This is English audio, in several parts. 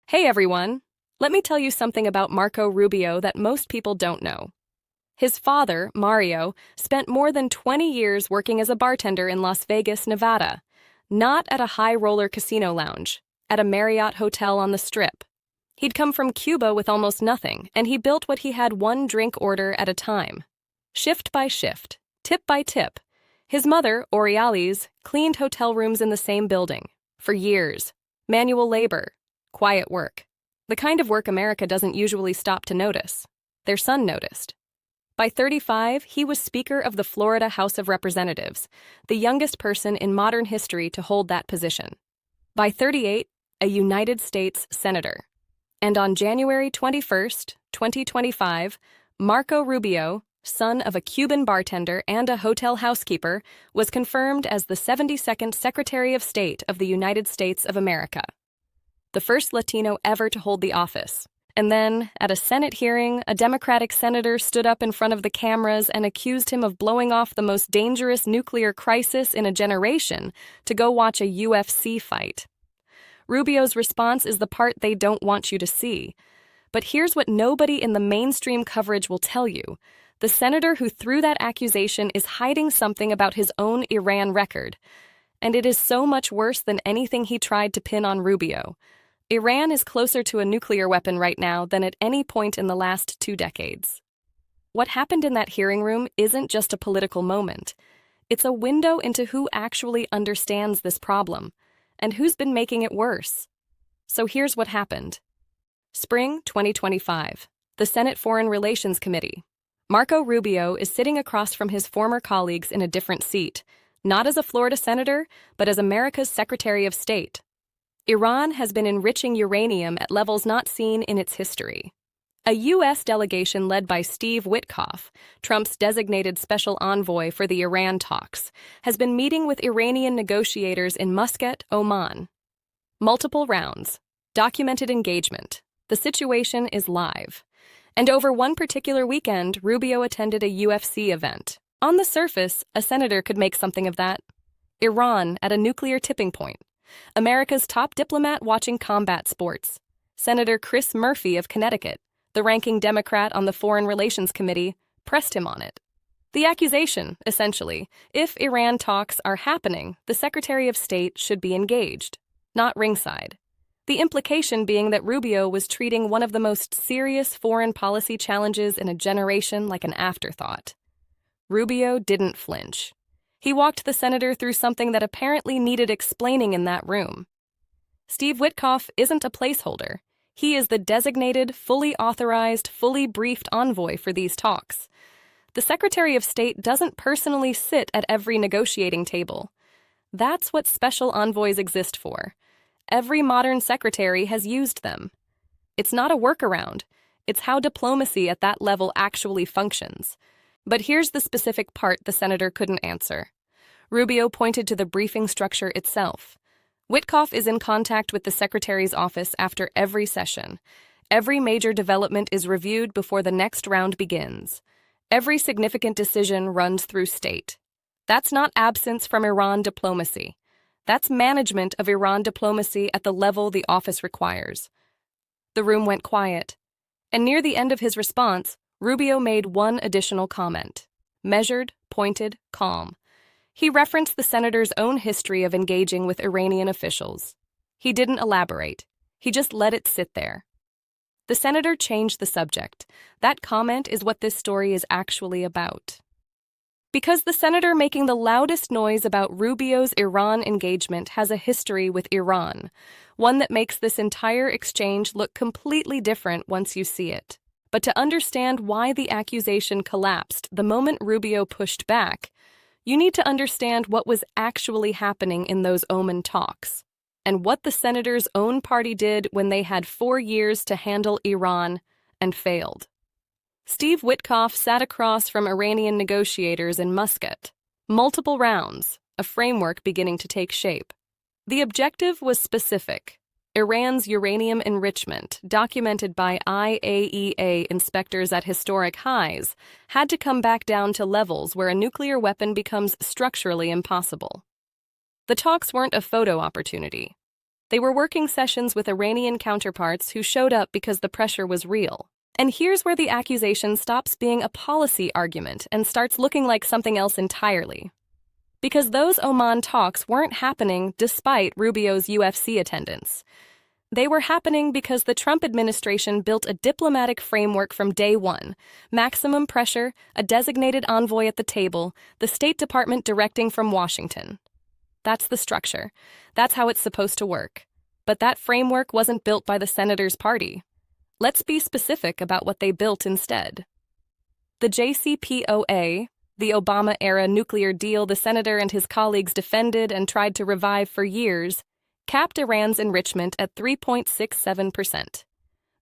Hey everyone! Let me tell you something about Marco Rubio that most people don't know. His father, Mario, spent more than 20 years working as a bartender in Las Vegas, Nevada. Not at a high-roller casino lounge, at a Marriott hotel on the Strip. He'd come from Cuba with almost nothing, and he built what he had one drink order at a time. Shift by shift, tip by tip. His mother, Oriales, cleaned hotel rooms in the same building. For years. Manual labor. Quiet work. The kind of work America doesn't usually stop to notice. Their son noticed. By 35, he was Speaker of the Florida House of Representatives, the youngest person in modern history to hold that position. By 38, a United States Senator. And on January 21, 2025, Marco Rubio, son of a Cuban bartender and a hotel housekeeper, was confirmed as the 72nd Secretary of State of the United States of America. The first Latino ever to hold the office. And then, at a Senate hearing, a Democratic senator stood up in front of the cameras and accused him of blowing off the most dangerous nuclear crisis in a generation to go watch a UFC fight. Rubio's response is the part they don't want you to see. But here's what nobody in the mainstream coverage will tell you. The senator who threw that accusation is hiding something about his own Iran record. And it is so much worse than anything he tried to pin on Rubio. Iran is closer to a nuclear weapon right now than at any point in the last 2 decades. What happened in that hearing room isn't just a political moment. It's a window into who actually understands this problem, and who's been making it worse. So here's what happened. Spring 2025. The Senate Foreign Relations Committee. Marco Rubio is sitting across from his former colleagues in a different seat, not as a Florida senator, but as America's Secretary of State. Iran has been enriching uranium at levels not seen in its history. A U.S. delegation led by Steve Witkoff, Trump's designated special envoy for the Iran talks, has been meeting with Iranian negotiators in Muscat, Oman. Multiple rounds. Documented engagement. The situation is live. And over one particular weekend, Rubio attended a UFC event. On the surface, a senator could make something of that. Iran at a nuclear tipping point. America's top diplomat watching combat sports. Senator Chris Murphy of Connecticut, the ranking Democrat on the Foreign Relations Committee, pressed him on it. The accusation, essentially, if Iran talks are happening, the Secretary of State should be engaged, not ringside. The implication being that Rubio was treating one of the most serious foreign policy challenges in a generation like an afterthought. Rubio didn't flinch. He walked the senator through something that apparently needed explaining in that room. Steve Witkoff isn't a placeholder. He is the designated, fully authorized, fully briefed envoy for these talks. The Secretary of State doesn't personally sit at every negotiating table. That's what special envoys exist for. Every modern secretary has used them. It's not a workaround. It's how diplomacy at that level actually functions. But here's the specific part the senator couldn't answer. Rubio pointed to the briefing structure itself. Witkoff is in contact with the secretary's office after every session. Every major development is reviewed before the next round begins. Every significant decision runs through state. That's not absence from Iran diplomacy. That's management of Iran diplomacy at the level the office requires. The room went quiet, and near the end of his response, Rubio made one additional comment. Measured, pointed, calm. He referenced the senator's own history of engaging with Iranian officials. He didn't elaborate. He just let it sit there. The senator changed the subject. That comment is what this story is actually about. Because the senator making the loudest noise about Rubio's Iran engagement has a history with Iran, one that makes this entire exchange look completely different once you see it. But to understand why the accusation collapsed the moment Rubio pushed back, you need to understand what was actually happening in those Oman talks, and what the senator's own party did when they had 4 years to handle Iran and failed. Steve Witkoff sat across from Iranian negotiators in Muscat. Multiple rounds, a framework beginning to take shape. The objective was specific. Iran's uranium enrichment, documented by IAEA inspectors at historic highs, had to come back down to levels where a nuclear weapon becomes structurally impossible. The talks weren't a photo opportunity. They were working sessions with Iranian counterparts who showed up because the pressure was real. And here's where the accusation stops being a policy argument and starts looking like something else entirely. Because those Oman talks weren't happening despite Rubio's UFC attendance. They were happening because the Trump administration built a diplomatic framework from day one: maximum pressure, a designated envoy at the table, the State Department directing from Washington. That's the structure. That's how it's supposed to work. But that framework wasn't built by the senator's party. Let's be specific about what they built instead. The JCPOA, the Obama-era nuclear deal the senator and his colleagues defended and tried to revive for years, capped Iran's enrichment at 3.67%.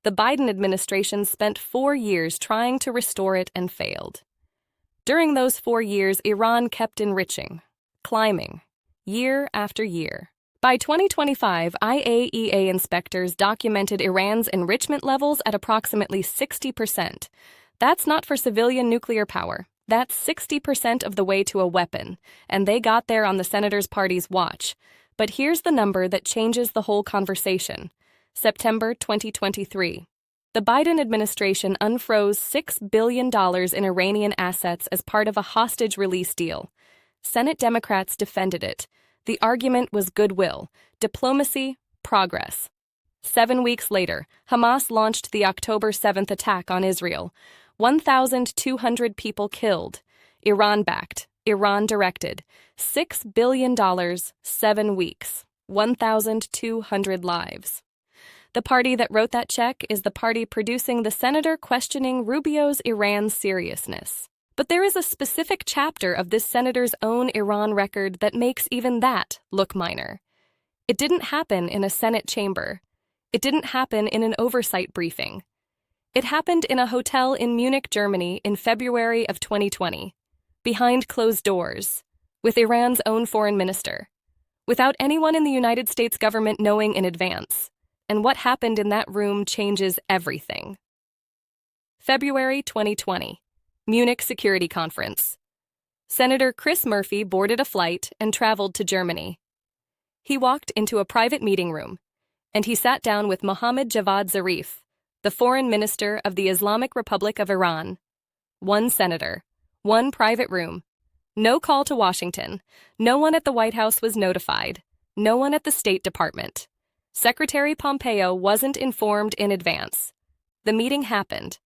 The Biden administration spent 4 years trying to restore it and failed. During those 4 years, Iran kept enriching, climbing, year after year. By 2025, IAEA inspectors documented Iran's enrichment levels at approximately 60%. That's not for civilian nuclear power. That's 60% of the way to a weapon, and they got there on the senator's party's watch. But here's the number that changes the whole conversation. September 2023. The Biden administration unfroze $6 billion in Iranian assets as part of a hostage release deal. Senate Democrats defended it. The argument was goodwill, diplomacy, progress. 7 weeks later, Hamas launched the October 7th attack on Israel. 1,200 people killed. Iran-backed, Iran-directed. $6 billion, 7 weeks. 1,200 lives. The party that wrote that check is the party producing the senator questioning Rubio's Iran seriousness. But there is a specific chapter of this senator's own Iran record that makes even that look minor. It didn't happen in a Senate chamber. It didn't happen in an oversight briefing. It happened in a hotel in Munich, Germany in February of 2020, behind closed doors, with Iran's own foreign minister, without anyone in the United States government knowing in advance. And what happened in that room changes everything. February 2020. Munich Security Conference. Senator Chris Murphy boarded a flight and traveled to Germany. He walked into a private meeting room, and he sat down with Mohammad Javad Zarif, the foreign minister of the Islamic Republic of Iran. One senator, one private room, no call to Washington, no one at the White House was notified, no one at the State Department. Secretary Pompeo wasn't informed in advance. The meeting happened.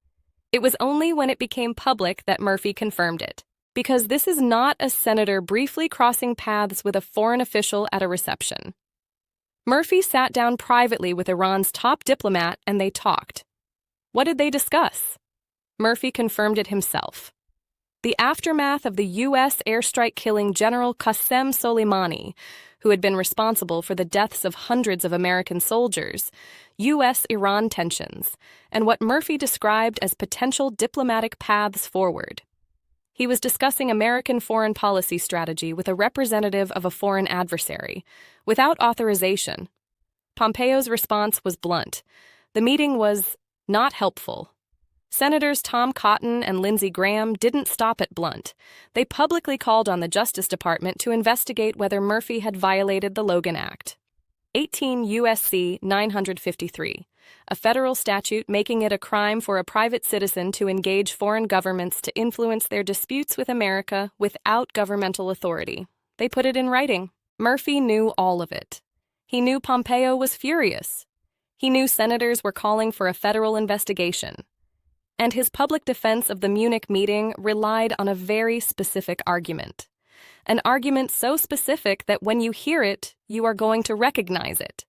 It was only when it became public that Murphy confirmed it, because this is not a senator briefly crossing paths with a foreign official at a reception. Murphy sat down privately with Iran's top diplomat and they talked. What did they discuss? Murphy confirmed it himself. The aftermath of the U.S. airstrike killing General Qasem Soleimani, who had been responsible for the deaths of hundreds of American soldiers, U.S.-Iran tensions, and what Murphy described as potential diplomatic paths forward. He was discussing American foreign policy strategy with a representative of a foreign adversary, without authorization. Pompeo's response was blunt. The meeting was not helpful. Senators Tom Cotton and Lindsey Graham didn't stop at blunt. They publicly called on the Justice Department to investigate whether Murphy had violated the Logan Act. 18 U.S.C. 953, a federal statute making it a crime for a private citizen to engage foreign governments to influence their disputes with America without governmental authority. They put it in writing. Murphy knew all of it. He knew Pompeo was furious. He knew senators were calling for a federal investigation. And his public defense of the Munich meeting relied on a very specific argument. An argument so specific that when you hear it, you are going to recognize it.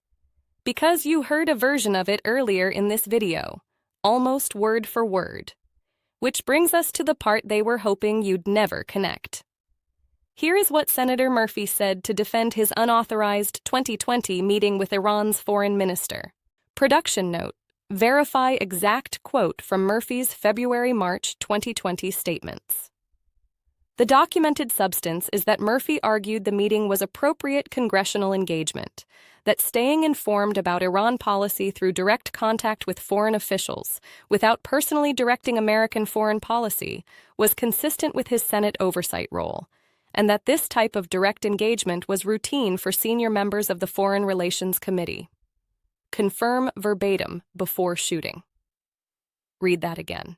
Because you heard a version of it earlier in this video, almost word for word. Which brings us to the part they were hoping you'd never connect. Here is what Senator Murphy said to defend his unauthorized 2020 meeting with Iran's foreign minister. Production note. Verify exact quote from Murphy's February-March 2020 statements. The documented substance is that Murphy argued the meeting was appropriate congressional engagement, that staying informed about Iran policy through direct contact with foreign officials, without personally directing American foreign policy, was consistent with his Senate oversight role, and that this type of direct engagement was routine for senior members of the Foreign Relations Committee. Confirm verbatim before shooting. Read that again.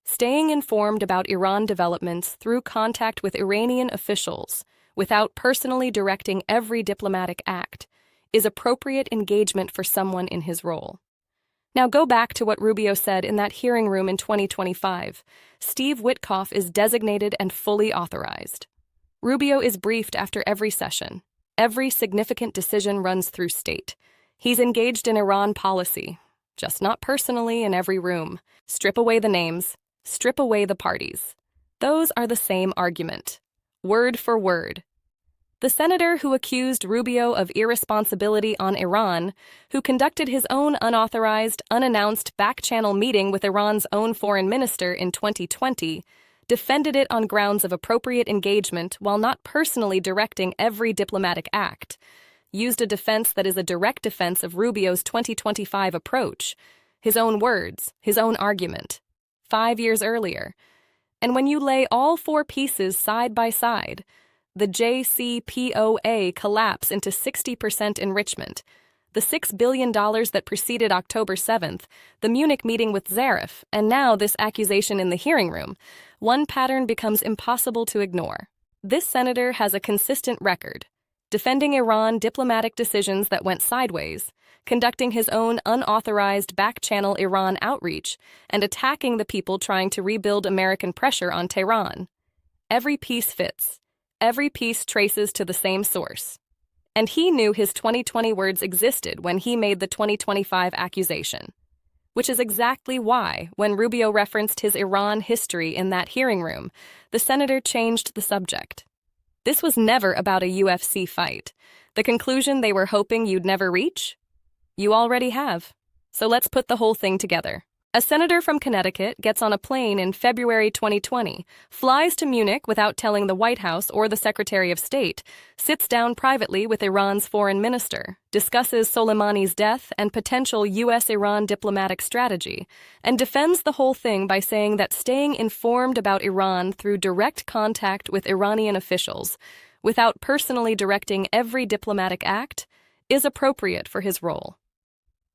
Staying informed about Iran developments through contact with Iranian officials, without personally directing every diplomatic act, is appropriate engagement for someone in his role. Now go back to what Rubio said in that hearing room in 2025. Steve Witkoff is designated and fully authorized. Rubio is briefed after every session. Every significant decision runs through state. He's engaged in Iran policy, just not personally in every room. Strip away the names, strip away the parties. Those are the same argument, word for word. The senator who accused Rubio of irresponsibility on Iran, who conducted his own unauthorized, unannounced back-channel meeting with Iran's own foreign minister in 2020, defended it on grounds of appropriate engagement while not personally directing every diplomatic act, used a defense that is a direct defense of Rubio's 2025 approach, his own words, his own argument, 5 years earlier. And when you lay all four pieces side by side, the JCPOA collapse into 60% enrichment, the $6 billion that preceded October 7th, the Munich meeting with Zarif, and now this accusation in the hearing room, one pattern becomes impossible to ignore. This senator has a consistent record, defending Iran diplomatic decisions that went sideways, conducting his own unauthorized back-channel Iran outreach, and attacking the people trying to rebuild American pressure on Tehran. Every piece fits. Every piece traces to the same source. And he knew his 2020 words existed when he made the 2025 accusation, which is exactly why, when Rubio referenced his Iran history in that hearing room, the senator changed the subject. This was never about a UFC fight. The conclusion they were hoping you'd never reach? You already have. So let's put the whole thing together. A senator from Connecticut gets on a plane in February 2020, flies to Munich without telling the White House or the Secretary of State, sits down privately with Iran's foreign minister, discusses Soleimani's death and potential U.S.-Iran diplomatic strategy, and defends the whole thing by saying that staying informed about Iran through direct contact with Iranian officials, without personally directing every diplomatic act, is appropriate for his role.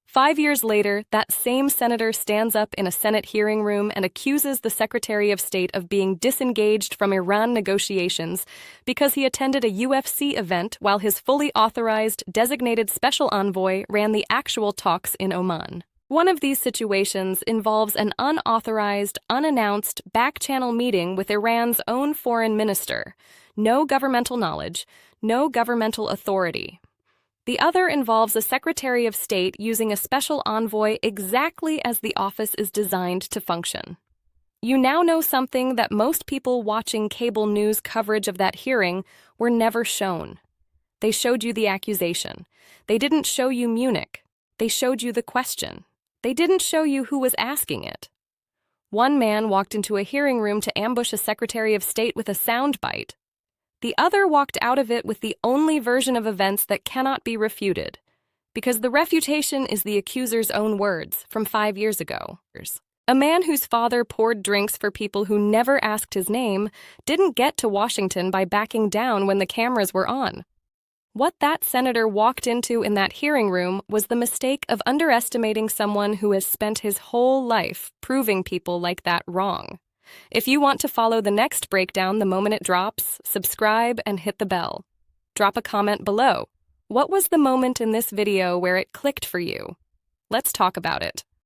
5 years later, that same senator stands up in a Senate hearing room and accuses the Secretary of State of being disengaged from Iran negotiations because he attended a UFC event while his fully authorized, designated special envoy ran the actual talks in Oman. One of these situations involves an unauthorized, unannounced, back-channel meeting with Iran's own foreign minister. No governmental knowledge, no governmental authority. The other involves a Secretary of State using a special envoy exactly as the office is designed to function. You now know something that most people watching cable news coverage of that hearing were never shown. They showed you the accusation. They didn't show you Munich. They showed you the question. They didn't show you who was asking it. One man walked into a hearing room to ambush a Secretary of State with a soundbite. The other walked out of it with the only version of events that cannot be refuted, because the refutation is the accuser's own words from 5 years ago. A man whose father poured drinks for people who never asked his name didn't get to Washington by backing down when the cameras were on. What that senator walked into in that hearing room was the mistake of underestimating someone who has spent his whole life proving people like that wrong. If you want to follow the next breakdown the moment it drops, subscribe and hit the bell. Drop a comment below. What was the moment in this video where it clicked for you? Let's talk about it.